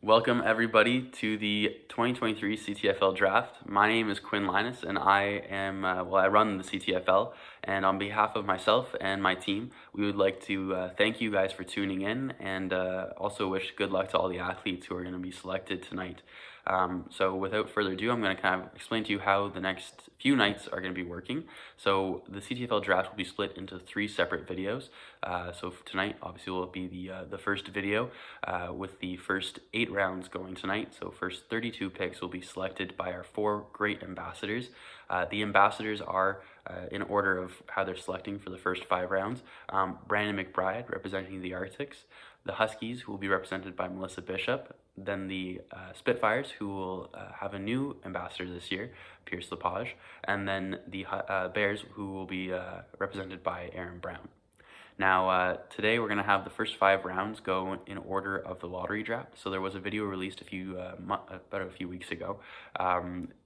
Welcome everybody to the 2023 CTFL Draft. My name is Quinn Linus and I am, I run the CTFL, and on behalf of myself and my team, we would like to thank you guys for tuning in and also wish good luck to all the athletes who are going to be selected tonight. So without further ado, I'm going to kind of explain to you how the next few nights are going to be working. So the CTFL draft will be split into 3 separate videos. So tonight, obviously, will be the first video with the first 8 rounds going tonight. So first 32 picks will be selected by our 4 great ambassadors. The ambassadors are in order of how they're selecting for the first 5 rounds. Brandon Mcbride, representing the Arctics. The Huskies, who will be represented by Melissa Bishop. Then the Spitfires, who will have a new ambassador this year, Pierce Lepage. And then the Bears, who will be represented by Aaron Brown. Now, today we're going to have the first 5 rounds go in order of the lottery draft. So there was a video released about a few weeks ago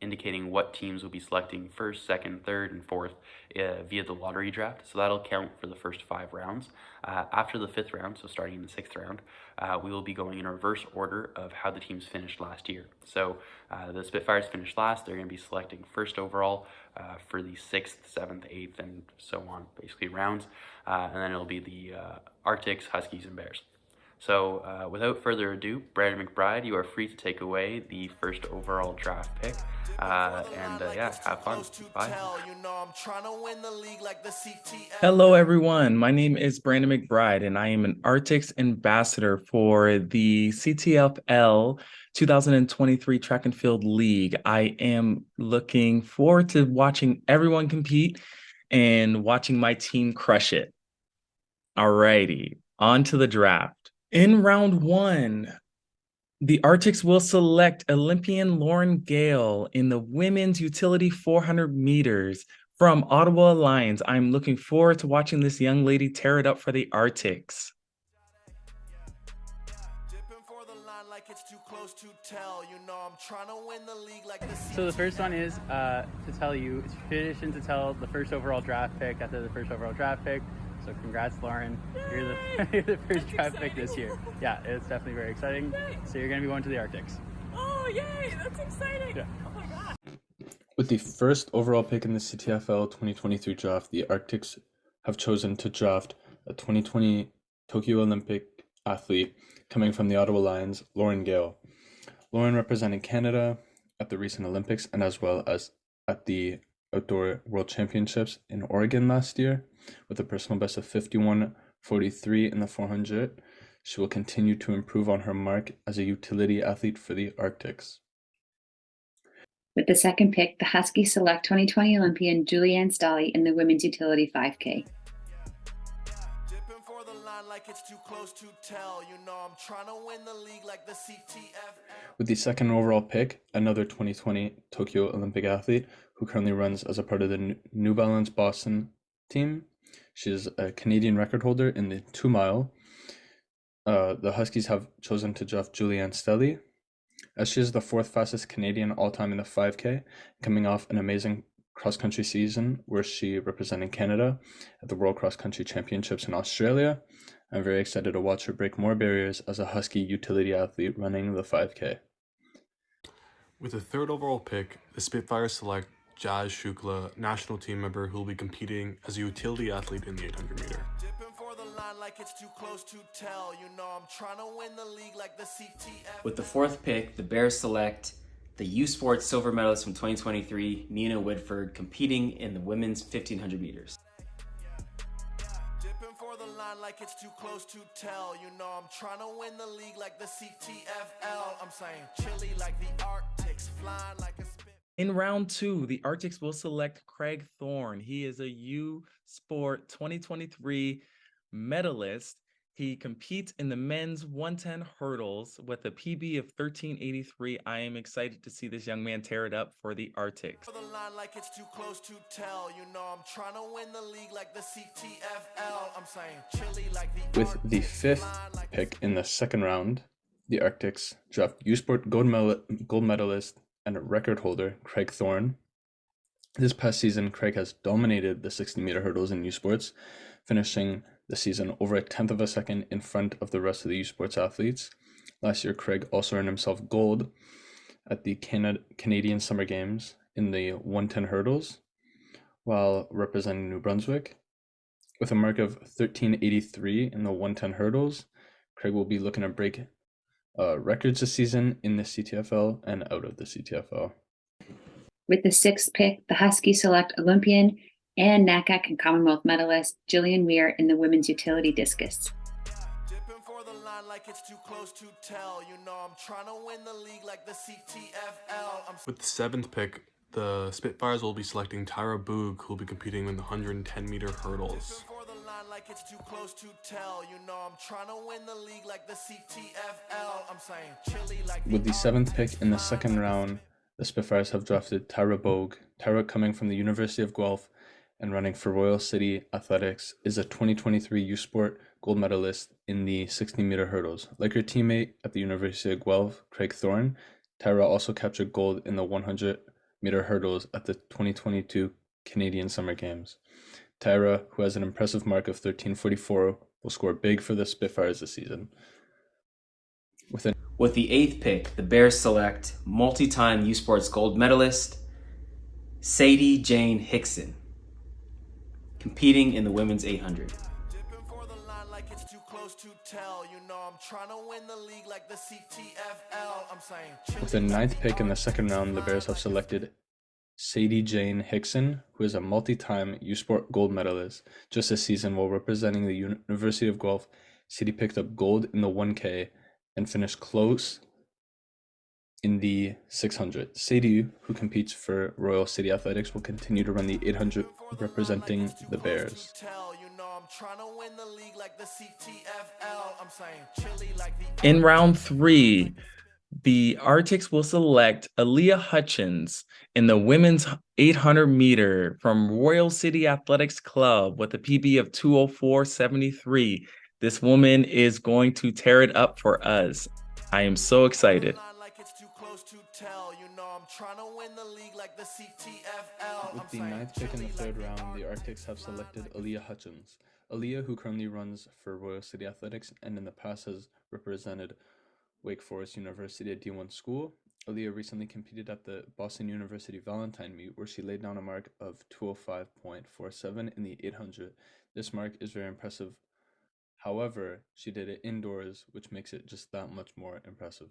indicating what teams will be selecting first, second, third, and fourth via the lottery draft. So that'll count for the first 5 rounds. After the 5th round, so starting in the 6th round, we will be going in reverse order of how the teams finished last year. So the Spitfires finished last. They're going to be selecting first overall for the 6th, 7th, 8th, and so on, basically rounds. And then it'll be the Arctics, Huskies, and Bears. So without further ado, Brandon Mcbride, you are free to take away the first overall draft pick. Yeah, have fun. Bye. Hello, everyone. My name is Brandon Mcbride, and I am an Arctics ambassador for the CTFL 2023 Track and Field League. I am looking forward to watching everyone compete and watching my team crush it. Alrighty, on to the draft. In round 1, the Arctics will select Olympian Lauren Gale in the women's utility 400 meters from Ottawa Lions. I'm looking forward to watching this young lady tear it up for the Arctics. So the first one is to tell you, it's tradition to tell the first overall draft pick after the first overall draft pick. So congrats, Lauren. You're the first draft pick this year. Yeah, it's definitely very exciting. Thanks. So you're going to be going to the Arctics. Oh, yay! That's exciting. Yeah. Oh my god. With the first overall pick in the CTFL 2023 draft, the Arctics have chosen to draft a 2020 Tokyo Olympic athlete coming from the Ottawa Lions, Lauren Gale. Lauren represented Canada at the recent Olympics and as well as at the Outdoor World Championships in Oregon last year with a personal best of 51.43 in the 400. She will continue to improve on her mark as a utility athlete for the Arctics. With the second pick, the Huskies select 2020 Olympian Julianne Stolly in the women's utility 5K. With the second overall pick, another 2020 Tokyo Olympic athlete who currently runs as a part of the New Balance Boston team. She is a Canadian record holder in the 2-mile. The Huskies have chosen to draft Julianne Stolly, as she is the 4th fastest Canadian all-time in the 5K, coming off an amazing cross-country season where she represented Canada at the World Cross Country Championships in Australia. I'm very excited to watch her break more barriers as a Husky utility athlete running the 5K. With the 3rd overall pick, the Spitfires select Jazz Shukla, national team member who will be competing as a utility athlete in the 800 meter. With the 4th pick, the Bears select the U Sports silver medalist from 2023, Nina Whitford, competing in the women's 1500 meters. Like it's too close to tell, you know I'm trying to win the league like the CTFL. I'm saying chilly like the Arctics, flying like a spit. In round 2, the Arctics will select Craig Thorne. He is a U Sport 2023 medalist. He competes in the men's 110 hurdles with a PB of 13.83. I am excited to see this young man tear it up for the Arctics. Like it's too close to tell, you know I'm trying to win the league like the CTFL. I'm saying chilly like the With the 5th pick in the 2nd round, the Arctics draft U Sport gold medalist and record holder Craig Thorne. This past season, Craig has dominated the 60-meter hurdles in U Sports, finishing the season over a 1/10 of a second in front of the rest of the U Sports athletes. Last year, Craig also earned himself gold at the Canadian Summer Games in the 110 hurdles while representing New Brunswick. With a mark of 1383 in the 110 hurdles, Craig will be looking to break records this season in the CTFL and out of the CTFL. With the 6th pick, the Huskies select Olympian and NACAC and Commonwealth medalist Jillian Weir in the women's utility discus. Like it's too close to tell. You know I'm trying to win the league like the CTFL. With the 7th pick, the Spitfires will be selecting Tyra Boog, who will be competing in the 110-meter hurdles. Like it's too close to tell. You know I'm trying to win the league like the CTFL. I'm saying chilly like with the 7th pick in the 2nd round, the Spitfires have drafted Tyra Boog. Tyra, coming from the University of Guelph and running for Royal City Athletics, is a 2023 U Sport gold medalist in the 60-meter hurdles. Like her teammate at the University of Guelph, Craig Thorne, Tyra also captured gold in the 100-meter hurdles at the 2022 Canadian Summer Games. Tyra, who has an impressive mark of 13:44, will score big for the Spitfires this season. With the 8th pick, the Bears select multi-time U Sports gold medalist Sadie Jane Hickson, competing in the women's 800. With the 9th pick in the 2nd round, the Bears have selected Sadie Jane Hickson, who is a multi-time U Sport gold medalist. Just this season, while representing the University of Guelph, Sadie picked up gold in the 1K and finished close in the 600. Sadie, who competes for Royal City Athletics, will continue to run the 800 representing the Bears. In round 3, the Arctics will select Aaliyah Hutchins in the women's 800 meter from Royal City Athletics Club with a PB of 204.73. This woman is going to tear it up for us. I am so excited. With the 9th pick in the 3rd round, the Arctics have selected Aaliyah Hutchins. Aaliyah, who currently runs for Royal City Athletics and in the past has represented Wake Forest University at D1 school. Aaliyah recently competed at the Boston University Valentine meet, where she laid down a mark of 205.47 in the 800. This mark is very impressive. However, she did it indoors, which makes it just that much more impressive.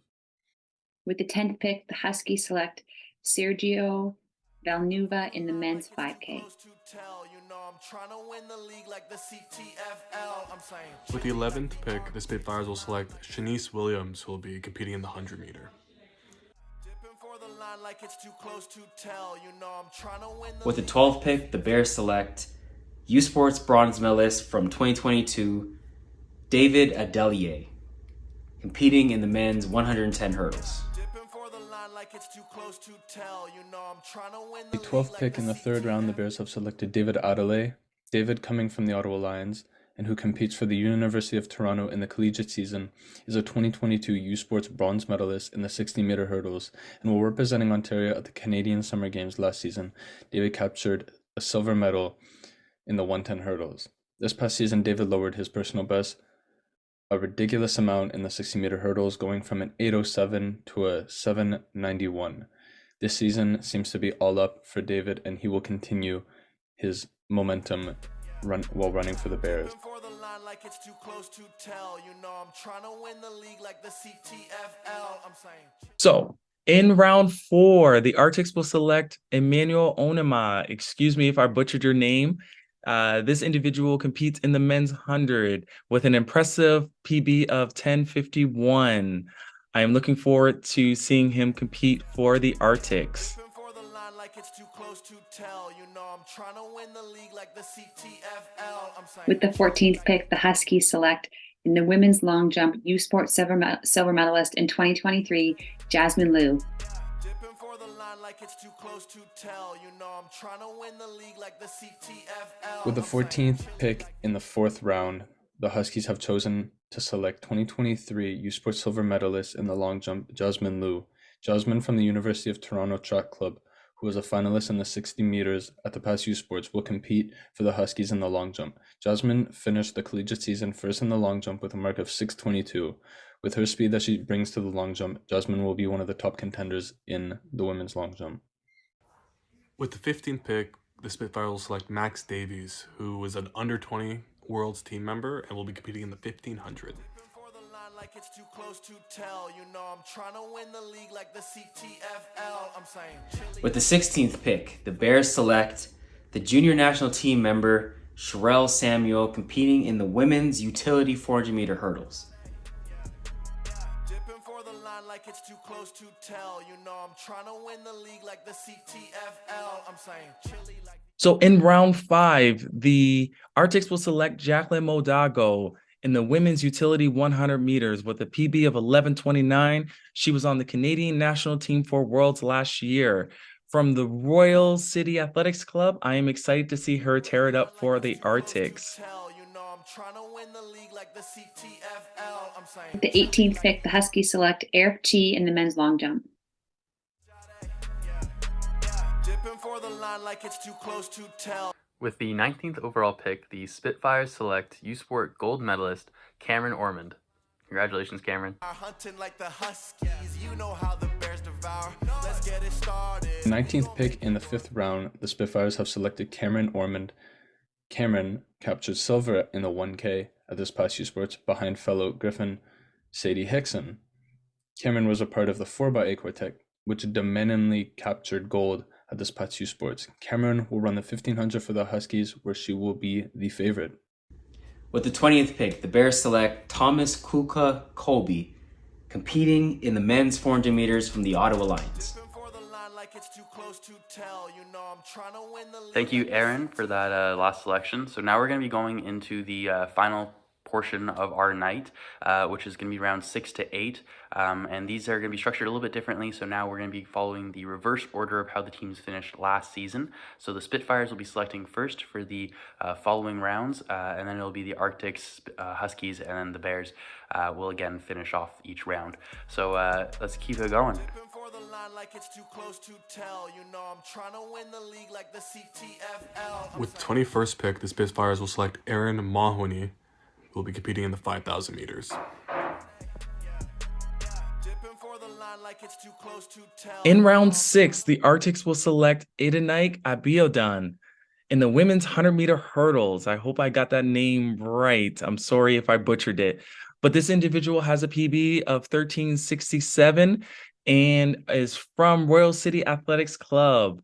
With the 10th pick, the Huskies select Sergio Valnuva in the men's 5K. With the 11th pick, the Spitfires will select Shanice Williams, who will be competing in the 100-meter. With the 12th pick, the Bears select U Sports bronze medalist from 2022, David Adelier, competing in the men's 110 hurdles. The 12th pick in the 3rd round, the Bears have selected David Adelaide. David, coming from the Ottawa Lions and who competes for the University of Toronto in the collegiate season, is a 2022 U Sports bronze medalist in the 60-meter hurdles and while representing Ontario at the Canadian Summer Games last season. David captured a silver medal in the 110 hurdles. This past season, David lowered his personal best a ridiculous amount in the 60-meter hurdles, going from an 8:07 to a 7:91. This season seems to be all up for David, and he will continue his momentum while running for the Bears. So, in round 4, the Arctics will select Emmanuel Onema. Excuse me if I butchered your name. This individual competes in the men's 100 with an impressive PB of 10:51. I am looking forward to seeing him compete for the Arctics. With the 14th pick, the Huskies select in the women's long jump U Sports silver medalist in 2023, Jasmine Liu. With the 14th pick in the 4th round, the Huskies have chosen to select 2023 U Sports silver medalist in the long jump, Jasmine Liu. Jasmine, from the University of Toronto Track Club, who was a finalist in the 60 meters at the past U Sports, will compete for the Huskies in the long jump. Jasmine finished the collegiate season first in the long jump with a mark of 6:22. With her speed that she brings to the long jump, Jasmine will be one of the top contenders in the women's long jump. With the 15th pick, the Spitfire will select Max Davies, who is an under-20 Worlds team member and will be competing in the 1500. Like it's too close to tell, you know I'm trying to win the league like the CTFL. I'm saying With the 16th pick, the Bears select the junior national team member Sherelle Samuel, competing in the women's utility 400-meter hurdles. Dipping for the line like it's too close to tell, you know I'm trying to win the league like the CTFL. I'm saying chilly like. So in round 5, the Arctics will select Jacqueline Modago in the women's utility 100 meters with a PB of 11:29. She was on the Canadian national team for Worlds last year. From the Royal City Athletics Club, I am excited to see her tear it up for the Arctics. With the 18th pick, the Huskies select Eric Chi in the men's long jump. With the 19th overall pick, the Spitfires select U-Sport gold medalist Cameron Ormond. Congratulations, Cameron. 19th pick in the 5th round, the Spitfires have selected Cameron Ormond. Cameron captured silver in the 1K at this past U-Sports behind fellow Griffin Sadie Hickson. Cameron was a part of the 4x8 quartet, which dominantly captured gold at this past U-Sports. Cameron will run the 1500 for the Huskies, where she will be the favorite. With the 20th pick, the Bears select Thomas Kuka Colby, competing in the men's 400 meters from the Ottawa Lions. Thank you, Aaron, for that last selection. So now we're going to be going into the final portion of our night, which is going to be round 6 to 8, and these are going to be structured a little bit differently. So now we're going to be following the reverse order of how the teams finished last season. So the Spitfires will be selecting first for the following rounds, and then it'll be the Arctics, Huskies, and then the Bears will again finish off each round. So let's keep it going. With the 21st pick, the Spitfires will select Aaron Mahoney, who will be competing in the 5,000 meters. In round 6, the Arctics will select Idenike Abiodun in the women's 100-meter hurdles. I hope I got that name right. I'm sorry if I butchered it. But this individual has a PB of 13:67 and is from Royal City Athletics Club.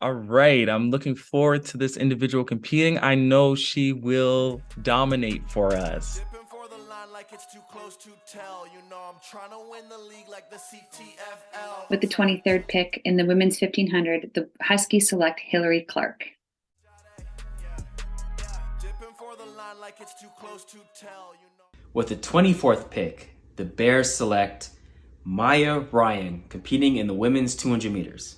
All right, I'm looking forward to this individual competing. I know she will dominate for us. With the 23rd pick in the women's 1500, the Huskies select Hillary Clark. With the 24th pick, the Bears select Maya Ryan, competing in the women's 200 meters.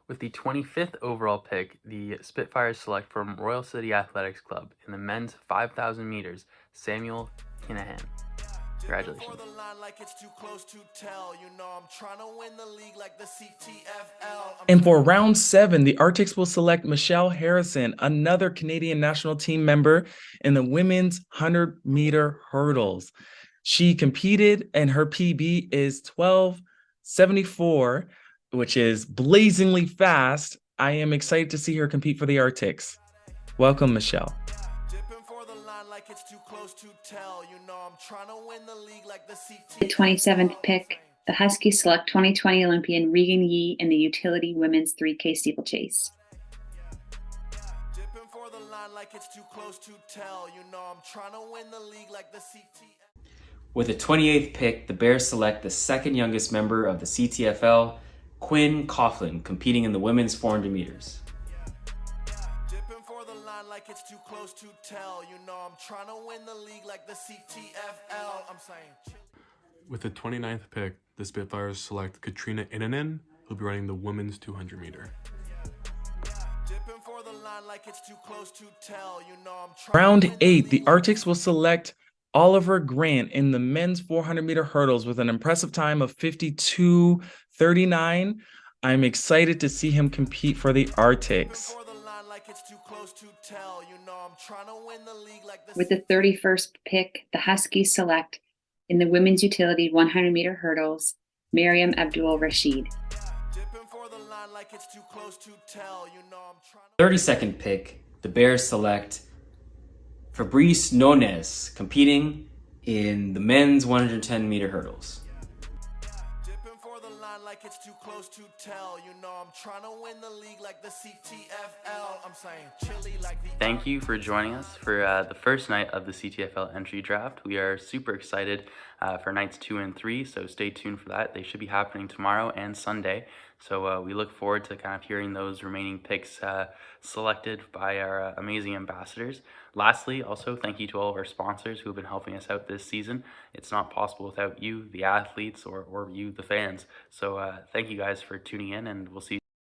With the 25th overall pick, the Spitfires select from Royal City Athletics Club in the men's 5,000 meters, Samuel Kinahan. Congratulations. And for round 7, the Arctics will select Michelle Harrison, another Canadian national team member in the women's 100-meter hurdles. She competed and her PB is 12:74, which is blazingly fast. I am excited to see her compete for the Arctics. Welcome, Michelle. The 27th pick, the Huskies select 2020 Olympian Regan Yee in the utility women's 3K steeplechase. With the 28th pick, the Bears select the second youngest member of the CTFL, Quinn Coughlin, competing in the women's 400 meters. With the 29th pick, the Spitfires select Katrina Inanen, who'll be running the women's 200 meter. Round 8, the Arctics will select Oliver Grant in the men's 400-meter hurdles with an impressive time of 52:39. I'm excited to see him compete for the Arctics. it's too close to tell. You know I'm trying to win the league like the With the 31st pick, the Huskies select in the women's utility 100-meter hurdles, Miriam Abdul-Rashid. dipping for the line like it's too close to tell. You know I'm trying to 32nd pick, the Bears select Fabrice Nunez, competing in the men's 110-meter hurdles. dipping for the line like it's too close to tell. You know I'm trying to win the league like the CTFL. I'm saying chilly like the Thank you for joining us for the first night of the CTFL Entry Draft. We are super excited for nights 2 and 3, so stay tuned for that. They should be happening tomorrow and Sunday. So we look forward to kind of hearing those remaining picks selected by our amazing ambassadors. Lastly, also thank you to all of our sponsors who have been helping us out this season. It's not possible without you, the athletes, or you, the fans. So thank you guys for tuning in, and we'll see you